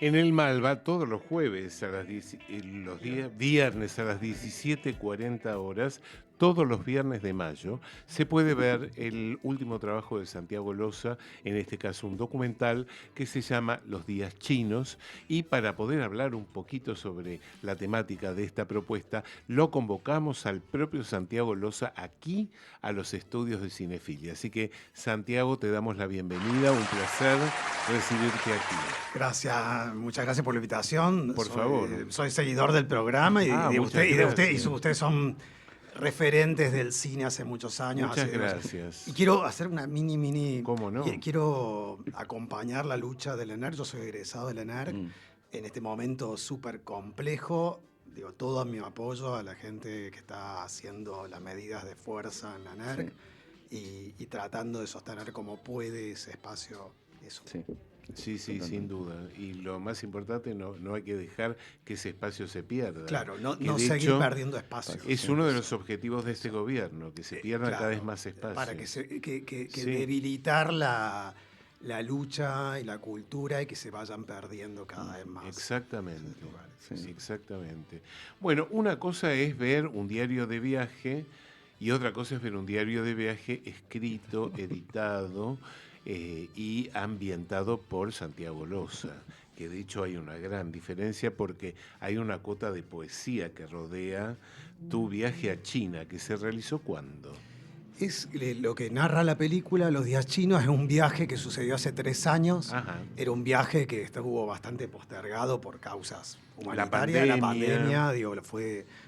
En el Malva, todos los jueves, los días viernes a las 17:40 horas, todos los viernes de mayo, se puede ver el último trabajo de Santiago Loza, en este caso un documental que se llama Los Días Chinos, y para poder hablar un poquito sobre la temática de esta propuesta, lo convocamos al propio Santiago Loza aquí a los estudios de Cinefilia. Así que, Santiago, te damos la bienvenida, un placer recibirte aquí. Gracias, muchas gracias por la invitación. Por favor. Soy seguidor del programa Muchas y gracias. ustedes son referentes del cine hace muchos años. Muchas gracias. Y quiero hacer una mini. ¿Cómo no? Quiero acompañar la lucha del ENERC. Yo soy egresado del ENERC en este momento súper complejo. Digo, todo mi apoyo a la gente que está haciendo las medidas de fuerza en la ENERC y tratando de sostener como puede ese espacio. Eso. Sí, sin duda. Y lo más importante, no hay que dejar que ese espacio se pierda. Claro, no de seguir hecho, perdiendo espacio. Es uno de los objetivos de este gobierno, que se pierda cada vez más espacio. Para que debilitar la lucha y la cultura y que se vayan perdiendo cada vez más. Exactamente. Exactamente. Bueno, una cosa es ver un diario de viaje y otra cosa es ver un diario de viaje escrito, editado y ambientado por Santiago Loza, que de hecho hay una gran diferencia porque hay una cota de poesía que rodea tu viaje a China, que se realizó ¿cuándo? Es lo que narra la película, Los Días Chinos, es un viaje que sucedió hace 3 años. Ajá. Era un viaje que estuvo bastante postergado por causas humanitarias. La pandemia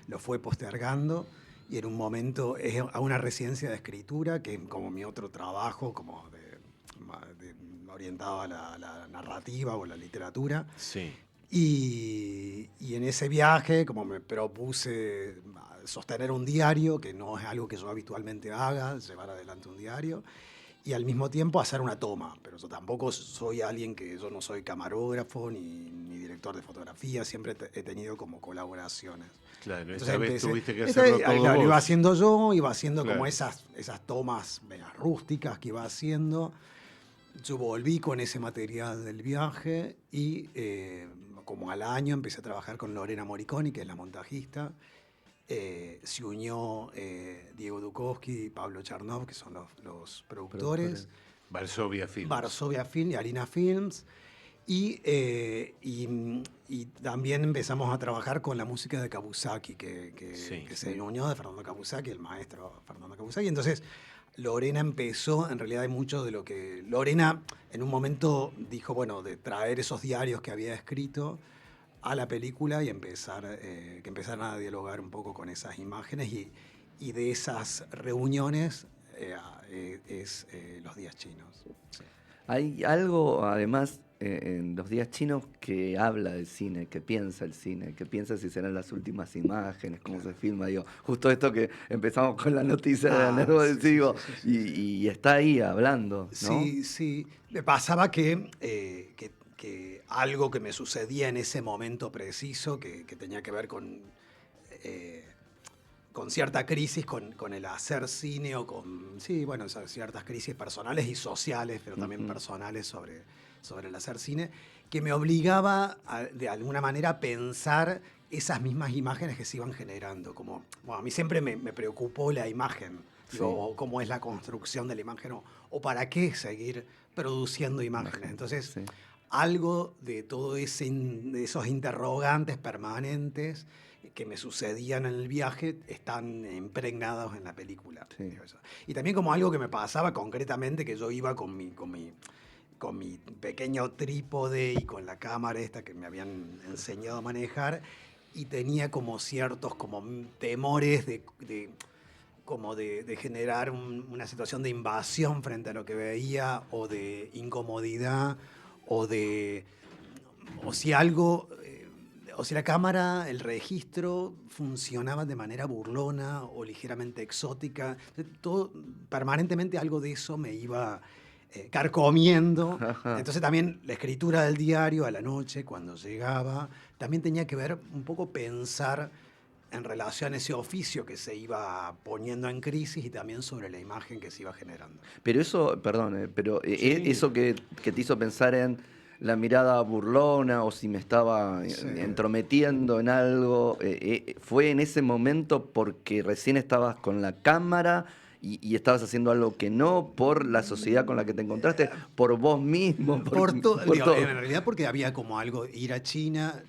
lo fue postergando. Y en un momento es a una residencia de escritura, que es como mi otro trabajo, como orientado a la narrativa o la literatura. Sí. Y en ese viaje, como me propuse sostener un diario, que no es algo que yo habitualmente haga, llevar adelante un diario, y al mismo tiempo hacer una toma. Pero yo tampoco soy yo no soy camarógrafo ni director de fotografía, siempre he tenido como colaboraciones. Claro, Entonces esta vez tuviste que hacerlo todo lo vos. iba haciendo yo, iba haciendo Claro. como esas tomas rústicas que iba haciendo. Yo volví con ese material del viaje y como al año empecé a trabajar con Lorena Moriconi, que es la montajista. Se unió Diego Dukovsky y Pablo Charnov, que son los productores. Varsovia Films. Varsovia Film y Arena Films. Y también empezamos a trabajar con la música de Kabusaki, que se unió de Fernando Kabusaki, el maestro Fernando Kabusaki. Entonces, Lorena empezó, en realidad hay mucho de lo que... Lorena en un momento dijo, bueno, de traer esos diarios que había escrito a la película y que empezaran a dialogar un poco con esas imágenes y de esas reuniones es Los Días Chinos. Sí. Hay algo, además, en Los Días Chinos que habla del cine, que piensa el cine, que piensa si serán las últimas imágenes, cómo se filma. Digo, justo esto que empezamos con la noticia de Nervo de Sigo, y está ahí hablando, ¿no? Sí. Me pasaba que algo que me sucedía en ese momento preciso, que tenía que ver con cierta crisis, con el hacer cine o con ciertas crisis personales y sociales, pero también personales sobre el hacer cine, que me obligaba de alguna manera a pensar esas mismas imágenes que se iban generando. A mí siempre me preocupó la imagen, o cómo es la construcción de la imagen, o para qué seguir produciendo imágenes. Entonces, algo de de esos interrogantes permanentes que me sucedían en el viaje están impregnados en la película. Sí. Y también como algo que me pasaba concretamente, que yo iba con mi pequeño trípode y con la cámara esta que me habían enseñado a manejar, y tenía como ciertos temores de generar una situación de invasión frente a lo que veía, o de incomodidad, o si la cámara, el registro funcionaba de manera burlona o ligeramente exótica. Todo, permanentemente algo de eso me iba carcomiendo. Entonces también la escritura del diario a la noche, cuando llegaba, también tenía que ver un poco pensar en relación a ese oficio que se iba poniendo en crisis y también sobre la imagen que se iba generando. Pero eso, perdón, eso que te hizo pensar en la mirada burlona o si me estaba Sí. entrometiendo en algo. ¿Fue en ese momento porque recién estabas con la cámara y estabas haciendo algo que no, por la sociedad con la que te encontraste, por vos mismo, por Digo, en todo? realidad porque había como algo, ir a China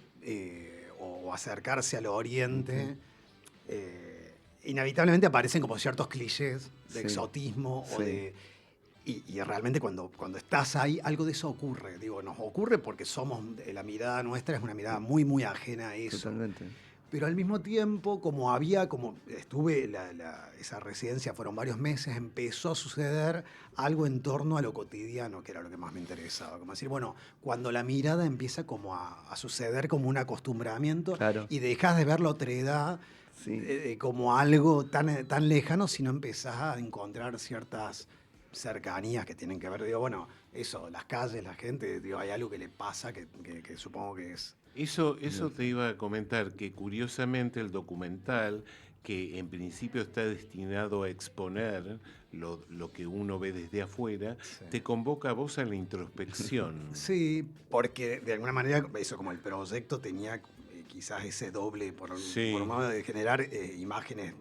o acercarse al Oriente. Inevitablemente aparecen como ciertos clichés de Sí, exotismo o sí. de... Y realmente cuando estás ahí, algo de eso ocurre. Digo, nos ocurre porque somos, la mirada nuestra es una mirada muy, muy ajena a eso. Totalmente. Pero al mismo tiempo, como estuve, esa residencia fueron varios meses, empezó a suceder algo en torno a lo cotidiano, que era lo que más me interesaba. Como decir, bueno, cuando la mirada empieza como a suceder como un acostumbramiento Claro. y dejas de ver la otredad Sí. como algo tan lejano, sino empezás a encontrar ciertas cercanías que tienen que ver, digo, bueno, eso, las calles, la gente, digo, hay algo que le pasa que supongo que es... Eso te iba a comentar, que curiosamente el documental, que en principio está destinado a exponer lo que uno ve desde afuera, Sí. te convoca a vos a la introspección. Sí, porque de alguna manera, eso como el proyecto tenía quizás ese doble, por Sí. un lado, de generar imágenes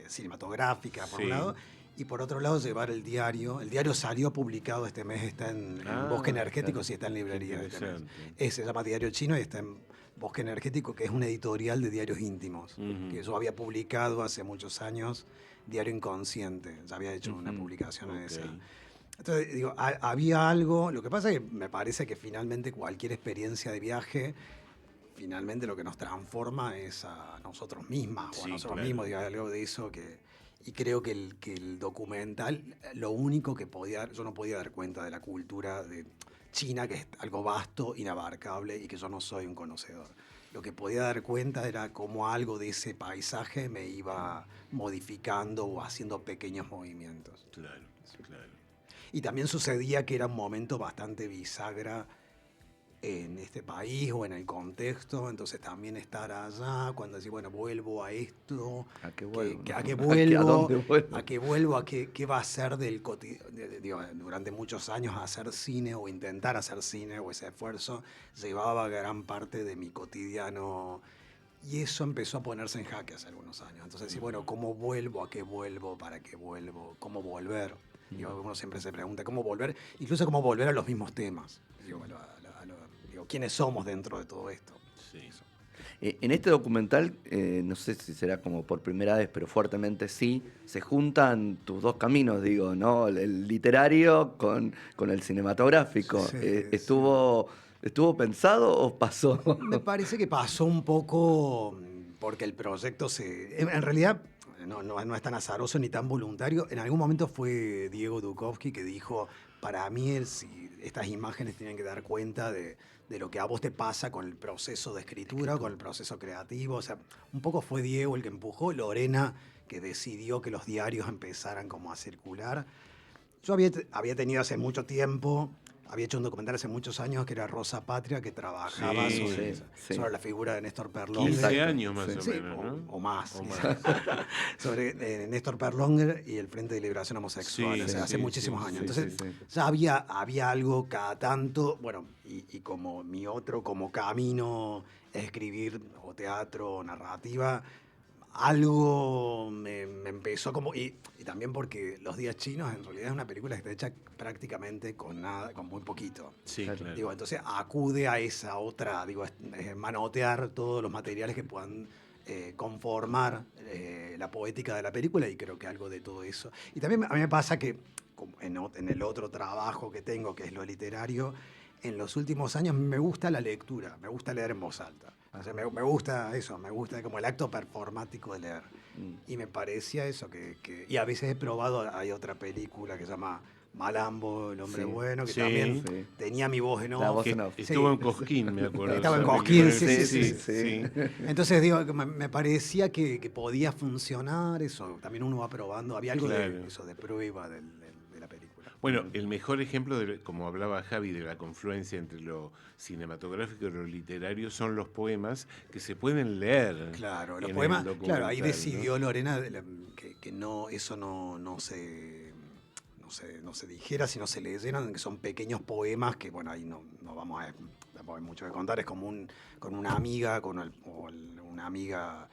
cinematográficas, por un Sí. lado, y por otro lado, llevar el diario. El diario salió publicado este mes, está en Bosque Energético, claro. y está en Qué librerías este mes. interesante. Se llama Diario Chino y está en Bosque Energético, que es una editorial de diarios íntimos, Ujú. que yo había publicado hace muchos años, Diario Inconsciente, ya había hecho una Ujú. publicación en Ok. esa. Entonces, digo, había algo, lo que pasa es que me parece que finalmente cualquier experiencia de viaje, finalmente lo que nos transforma es a nosotros mismas o a Sí, nosotros claro. mismos, digo, hay algo de eso y creo que el documental, lo único que yo no podía dar cuenta de la cultura de China, que es algo vasto, inabarcable y que yo no soy un conocedor. Lo que podía dar cuenta era cómo algo de ese paisaje me iba modificando o haciendo pequeños movimientos. Claro, claro. Y también sucedía que era un momento bastante bisagra en este país o en el contexto, entonces también estar allá, cuando decís, bueno, vuelvo a esto, ¿A qué vuelvo? a qué ¿A vuelvo, dónde vuelvo? a qué vuelvo, qué va a ser del cotidiano, durante muchos años hacer cine o intentar hacer cine o ese esfuerzo llevaba gran parte de mi cotidiano y eso empezó a ponerse en jaque hace algunos años. Entonces, decir, bueno, ¿cómo vuelvo? ¿A qué vuelvo? ¿Para qué vuelvo? ¿Cómo volver? Digo, uno siempre se pregunta cómo volver, incluso cómo volver a los mismos temas. Digo, digo, ¿quiénes somos dentro de todo esto? Sí. Eso. En este documental, no sé si será como por primera vez, pero fuertemente sí, se juntan tus dos caminos, digo, ¿no? El literario con el cinematográfico. Sí, ¿Estuvo pensado o pasó? Me parece que pasó un poco porque el proyecto en realidad no es tan azaroso ni tan voluntario. En algún momento fue Diego Dukovsky que dijo, para mí estas imágenes tienen que dar cuenta de lo que a vos te pasa con el proceso de escritura, con el proceso creativo. O sea, un poco fue Diego el que empujó, Lorena que decidió que los diarios empezaran como a circular. Yo había tenido hace mucho tiempo, había hecho un documental hace muchos años que era Rosa Patria, que trabajaba Sí, sí. sobre la figura de Néstor 15 Perlonger. años más Sí. o Sí, menos, ¿no? o más. O más. Sobre Néstor Perlonger y el Frente de Liberación Homosexual, Sí, o sea, sí, hace muchísimos sí, años. sí, Entonces, sí, sí. ya había algo cada tanto, bueno, y como mi otro, como camino, escribir o teatro o narrativa, algo me empezó como... Y también porque Los Días Chinos en realidad es una película que está hecha prácticamente con nada, con muy poquito. Sí, Claro. claro. Digo, entonces acude a esa otra, digo, manotear todos los materiales que puedan conformar la poética de la película y creo que algo de todo eso. Y también a mí me pasa que como en el otro trabajo que tengo, que es lo literario, en los últimos años me gusta la lectura, me gusta leer en voz alta. O sea, me gusta eso, me gusta como el acto performático de leer. Y me parecía eso, y a veces he probado, hay otra película que se llama Malambo, el hombre Sí. bueno, que Sí. también Sí. tenía mi voz en La off. voz Que en off. estuvo Sí. en Cosquín, me acuerdo. Estaba en esa Cosquín, película. sí. Entonces digo, que me parecía que podía funcionar eso. También uno va probando. Había algo Claro. de eso, de prueba de la película. Bueno, el mejor ejemplo, como hablaba Javi, de la confluencia entre lo cinematográfico y lo literario son los poemas que se pueden leer. Claro, los en poemas, el claro, ahí documental, decidió ¿no? Lorena que no, eso no se no se dijera, sino se leyeran, que son pequeños poemas que, bueno, ahí no vamos a... Tampoco hay mucho que contar, es como con una amiga, una amiga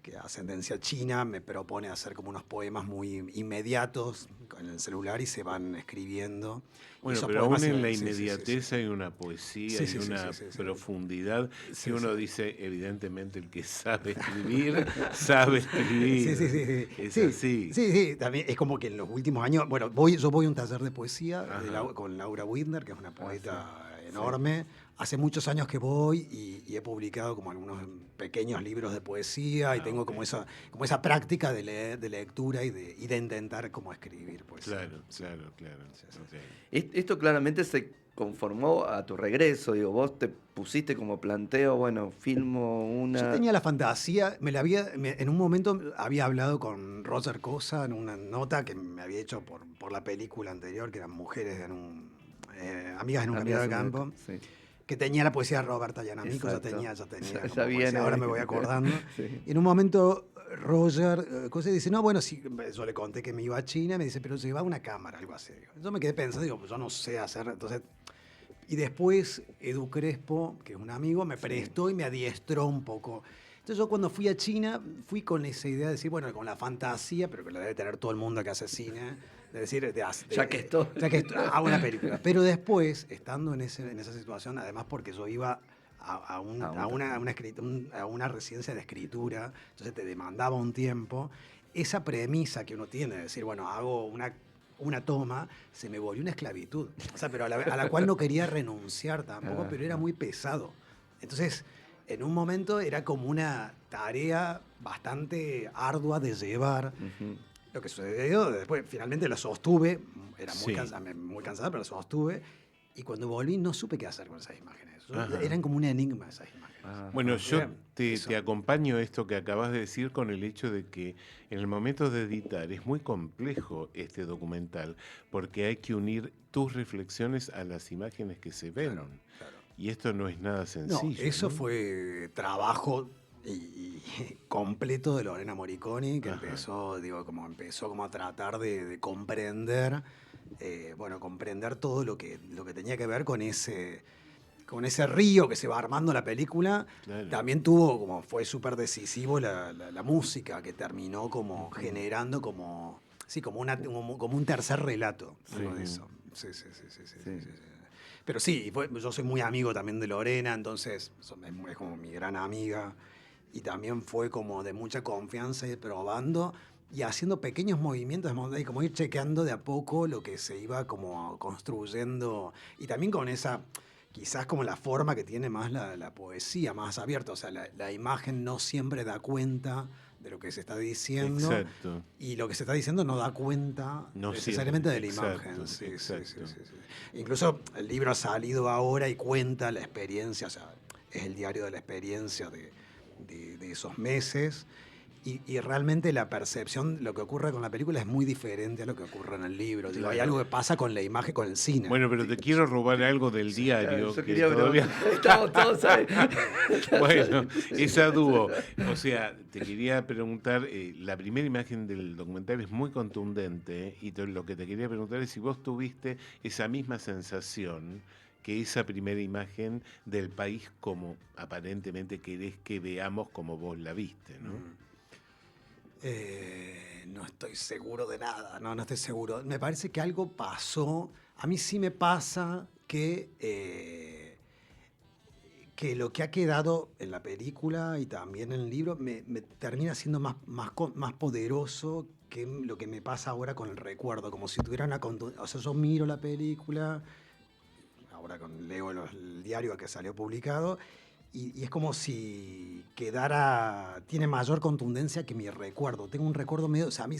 que de ascendencia china me propone hacer como unos poemas muy inmediatos con el celular y se van escribiendo. Bueno, pero aún en la inmediatez hay una poesía y una profundidad que uno dice, evidentemente el que sabe escribir, sabe escribir. Es así. Sí, también es como que en los últimos años, bueno, yo voy a un taller de poesía con Laura Widner, que es una poeta enorme. Hace muchos años que voy y he publicado como algunos pequeños libros de poesía y tengo como esa práctica de leer, de lectura y de intentar como escribir poesía. Claro. Okay. Esto claramente se conformó a tu regreso, digo, vos te pusiste como planteo, bueno, filmo una... Yo tenía la fantasía, en un momento había hablado con Roger Cosa en una nota que me había hecho por la película anterior, que eran Mujeres Amigas en un camino de campo. Sí. Que tenía la poesía de Roberta Yanamico, ya tenía ya viene, ahora me voy acordando. Sí. En un momento Roger Cosa dice, no, bueno, sí, yo le conté que me iba a China, me dice, pero llevaba una cámara, algo así. Yo me quedé pensando, digo, pues yo no sé hacer, entonces... Y después Edu Crespo, que es un amigo, me prestó y me adiestró un poco. Entonces yo cuando fui a China, fui con esa idea de decir, bueno, con la fantasía, pero que la debe tener todo el mundo que hace cine, de decir, ya que estoy, hago una película. Pero después, estando en esa situación, además porque yo iba a una residencia de escritura, entonces te demandaba un tiempo, esa premisa que uno tiene de decir, bueno, hago una toma, se me volvió una esclavitud. O sea, pero a la cual no quería renunciar tampoco, pero era muy pesado. Entonces, en un momento era como una tarea bastante ardua de llevar. Lo que sucedió después, finalmente la sostuve, era muy cansada, pero la sostuve. Y cuando volví no supe qué hacer con esas imágenes. Eran como un enigma esas imágenes. Bueno, yo te acompaño esto que acabas de decir con el hecho de que en el momento de editar es muy complejo este documental porque hay que unir tus reflexiones a las imágenes que se ven. Claro. Y esto no es nada sencillo. No, eso fue trabajo y completo de Lorena Moriconi, que empezó como a tratar de comprender, comprender todo lo que tenía que ver con ese río que se va armando la película. Claro. También fue súper decisivo la música, que terminó como generando como un tercer relato. De eso. Sí. Pero sí, yo soy muy amigo también de Lorena, entonces es como mi gran amiga. Y también fue como de mucha confianza y probando y haciendo pequeños movimientos, como ir chequeando de a poco lo que se iba como construyendo. Y también con esa, quizás como la forma que tiene más la poesía, más abierta. O sea, la imagen no siempre da cuenta de lo que se está diciendo. Exacto. Y lo que se está diciendo no da cuenta necesariamente de la imagen. Sí. Incluso el libro ha salido ahora y cuenta la experiencia, o sea, es el diario de la experiencia de esos meses. Y realmente la percepción, lo que ocurre con la película es muy diferente a lo que ocurre en el libro. Digo, hay algo que pasa con la imagen, con el cine. Bueno, pero te quiero robar algo del diario. Yo quería estamos todos ahí. Bueno, esa dúo. O sea, te quería preguntar, la primera imagen del documental es muy contundente y lo que te quería preguntar es si vos tuviste esa misma sensación que esa primera imagen del país como aparentemente querés que veamos como vos la viste, ¿no? No estoy seguro de nada, no estoy seguro. Me parece que algo pasó. A mí sí me pasa que lo que ha quedado en la película y también en el libro me termina siendo más poderoso que lo que me pasa ahora con el recuerdo. Como si tuviera o sea, yo miro la película, ahora leo el diario que salió publicado, y es como si tiene mayor contundencia que mi recuerdo. Tengo un recuerdo medio, o sea, a mí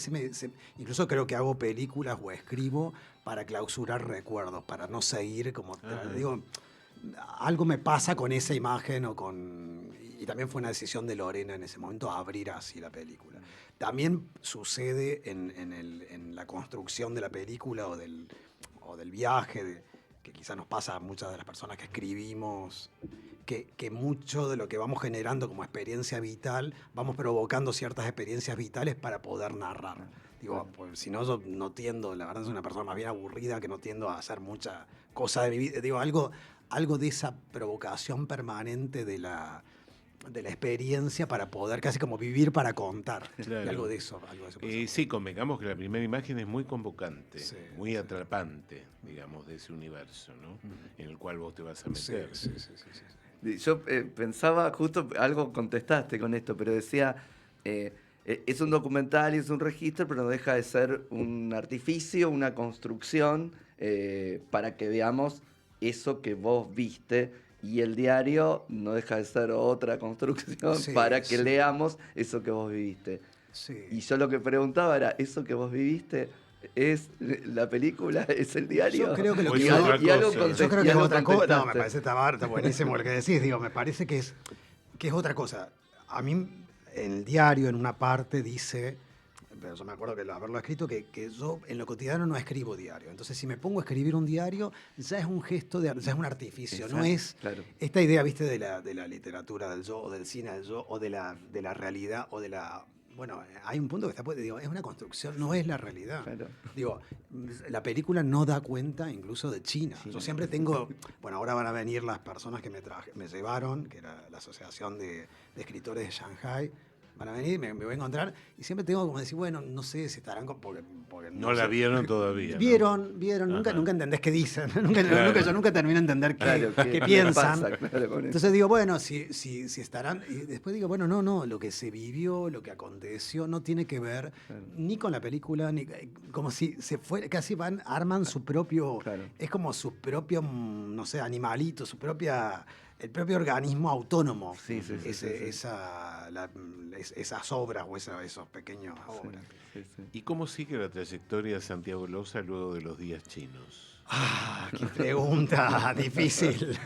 incluso creo que hago películas o escribo para clausurar recuerdos, para no seguir como, digo, algo me pasa con esa imagen y también fue una decisión de Lorena en ese momento abrir así la película. También sucede en la construcción de la película o del viaje, que quizás nos pasa a muchas de las personas que escribimos, que mucho de lo que vamos generando como experiencia vital, vamos provocando ciertas experiencias vitales para poder narrar. Digo, pues si no, yo no tiendo, la verdad, soy una persona más bien aburrida que no tiendo a hacer mucha cosa de mi vida. Digo, algo de esa provocación permanente de la experiencia para poder casi como vivir para contar. Y Claro. algo de eso. Algo de eso pasa. Sí, convengamos que la primera imagen es muy convocante, Sí, muy sí. atrapante, digamos, de ese universo, ¿no? En el cual vos te vas a Sí, meter. sí, sí, sí, sí. Yo pensaba, justo algo contestaste con esto, pero decía, es un documental y es un registro, pero no deja de ser un artificio, una construcción para que veamos eso que vos viste. Y el diario no deja de ser otra construcción Sí, para que sí. leamos eso que vos viviste. Sí. Y yo lo que preguntaba era, ¿eso que vos viviste es la película, es el diario? Yo creo que lo O es que otra y algo cosa. Yo creo y que es algo otra cosa. No, me contestaste. parece está buenísimo lo que decís. Digo, me parece que es otra cosa. A mí, en el diario, en una parte, dice, pero yo me acuerdo que haberlo escrito, que yo en lo cotidiano no escribo diario. Entonces, si me pongo a escribir un diario, ya es un gesto, ya es un artificio. No Exacto, es claro. esta idea, viste, de la literatura del yo, o del cine del yo, o de la realidad, o de la... Bueno, hay un punto que está, digo, es una construcción, no es la realidad. Claro. Digo, la película no da cuenta incluso de China. Yo siempre tengo, bueno, ahora van a venir las personas que me llevaron, que era la Asociación de Escritores de Shanghai, van a venir, me voy a encontrar, y siempre tengo como decir, bueno, no sé si estarán porque No la sé. vieron todavía, ¿no? Vieron, nunca Ajá. entendés qué dicen, Claro. yo nunca termino de entender Claro, qué piensan. pasa, claro, con eso. Entonces digo, bueno, si estarán. Y después digo, bueno, no, lo que se vivió, lo que aconteció, no tiene que ver Claro. ni con la película, ni como si se fue, casi arman su propio. Claro. Es como su propio, no sé, animalito, el propio organismo autónomo. Sí, sí, sí, sí, sí. Esas obras o esos pequeños obras. Sí, sí. ¿Y cómo sigue la trayectoria de Santiago Loza luego de los días chinos? Qué pregunta difícil.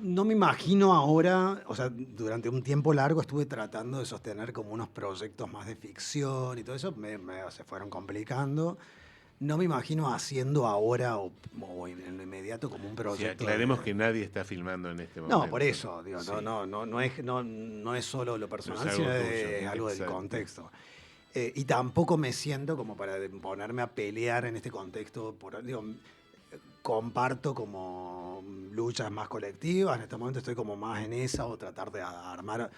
No me imagino ahora, o sea, durante un tiempo largo estuve tratando de sostener como unos proyectos más de ficción y todo eso, se fueron complicando. No me imagino haciendo ahora o en lo inmediato como un O sea, proyecto. aclaremos que nadie está filmando en este momento. No, por eso, digo, Sí. no es solo lo personal, algo sino tuyo, es algo del exacto. contexto. Y tampoco me siento como para ponerme a pelear en este contexto. Comparto como luchas más colectivas, en este momento estoy como más en esa, o tratar de armar,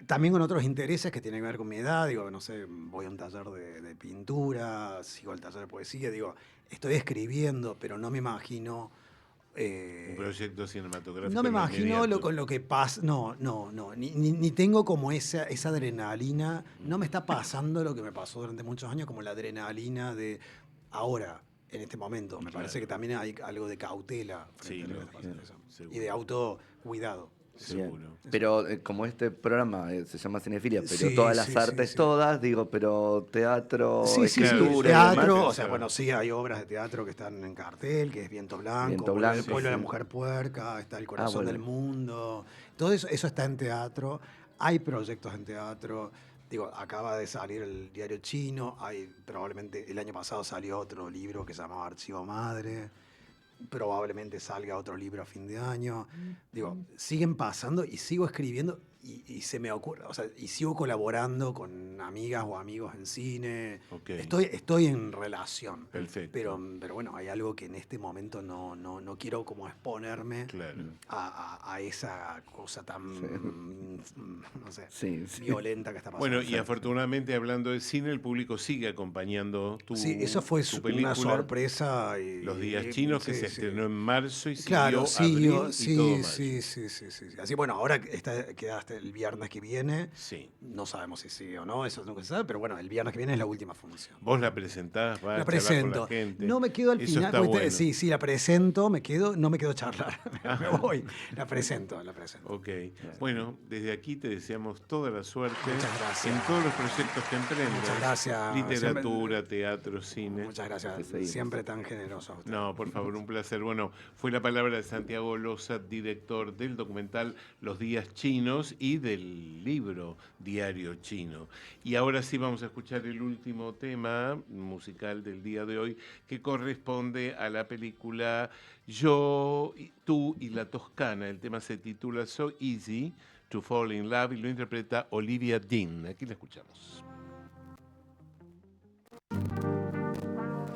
también con otros intereses que tienen que ver con mi edad, digo, no sé, voy a un taller de pintura, sigo el taller de poesía, digo, estoy escribiendo, pero no me imagino... Un proyecto cinematográfico. No me en lo imagino inmediato. con lo que pasa. No. Ni tengo como esa adrenalina. No me está pasando lo que me pasó durante muchos años, como la adrenalina de ahora, en este momento. Me Claro. parece que también hay algo de cautela Sí, frente a lo que lógico, pasa en eso. seguro. Y de autocuidado. Bien. Seguro. Pero como este programa se llama Cinefilia, pero Sí, todas las sí, artes sí. todas, digo, pero teatro, Sí, escritura, y teatro, demás. o sea, bueno, sí, hay obras de teatro que están en cartel, que es Viento Blanco, Viento Vuelo Blanco, de la sí. Mujer Puerca, está El Corazón bueno. del Mundo, todo eso está en teatro, hay proyectos en teatro, digo, acaba de salir el Diario Chino, probablemente el año pasado salió otro libro que se llamaba Archivo Madre, probablemente salga otro libro a fin de año. Digo, siguen pasando y sigo escribiendo y se me ocurre, o sea, y sigo colaborando con amigas o amigos en cine. Ok. Estoy en relación. Perfecto. Pero bueno, hay algo que en este momento no quiero como exponerme Claro. a esa cosa tan, no sé, Sí, sí. violenta que está pasando. Bueno, y afortunadamente hablando de cine, el público sigue acompañando tu, Sí, eso fue tu una película, sorpresa. Los días chinos, que sí, se sí. estrenó en marzo y Claro, siguió abril y todo mayo. sí. Así, bueno, ahora queda hasta el viernes que viene. Sí. No sabemos si sigue o no, eso nunca se sabe, pero bueno, el viernes que viene es la última función. Vos la presentás, vas La a charlar con presento. la gente. No me quedo al Eso final. está Porque bueno. sí, la presento, no me quedo a charlar. Me voy. La presento. Ok. Bueno, desde aquí te deseamos toda la suerte Muchas gracias. en todos los proyectos que emprendas. Muchas gracias. Literatura, teatro, cine. Muchas gracias. Te seguimos. Siempre tan generoso. Usted. No, por favor, un placer. Bueno, fue la palabra de Santiago Loza, director del documental Los Días Chinos y del libro Diario Chino. Y ahora sí vamos a escuchar el último tema musical del día de hoy, que corresponde a la película Yo, Tú y la Toscana. El tema se titula So Easy, to Fall in Love y lo interpreta Olivia Dean. Aquí la escuchamos.